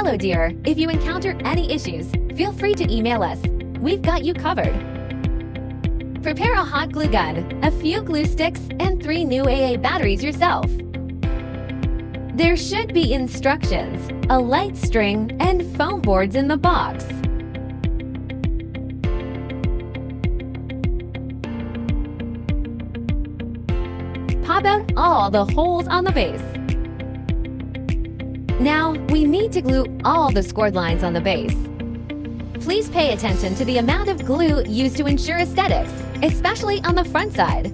Hello dear, if you encounter any issues, feel free to email us. We've got you covered. Prepare a hot glue gun, a few glue sticks, and 3 new AA batteries yourself. There should be instructions, a light string, and foam boards in the box. Pop out all the holes on the base. Now, we need to glue all the scored lines on the base. Please pay attention to the amount of glue used to ensure aesthetics, especially on the front side.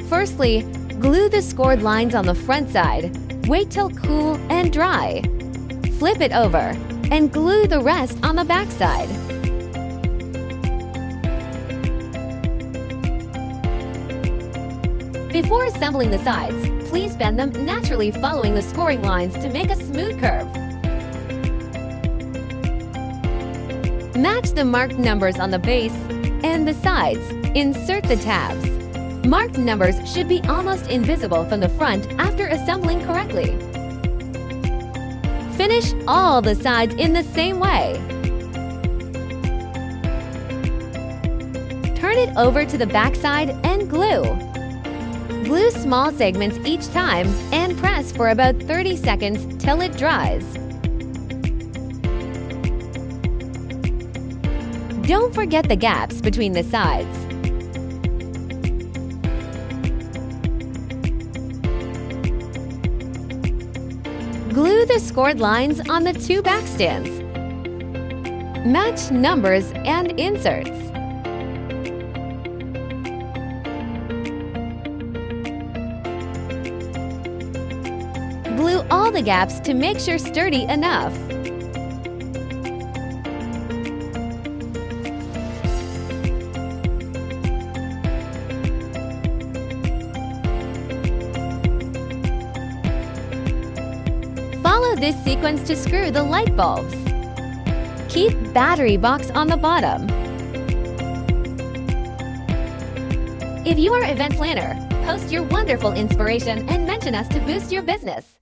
Firstly, glue the scored lines on the front side. Wait till cool and dry. Flip it over and glue the rest on the back side. Before assembling the sides, please bend them naturally following the scoring lines to make a smooth curve. Match the marked numbers on the base and the sides. Insert the tabs. Marked numbers should be almost invisible from the front after assembling correctly. Finish all the sides in the same way. Turn it over to the back side and glue. Glue small segments each time and press for about 30 seconds till it dries. Don't forget the gaps between the sides. Glue the scored lines on the 2 back stands. Match numbers and inserts. Glue all the gaps to make sure sturdy enough. Follow this sequence to screw the light bulbs. Keep battery box on the bottom. If you are an event planner, post your wonderful inspiration and mention us to boost your business.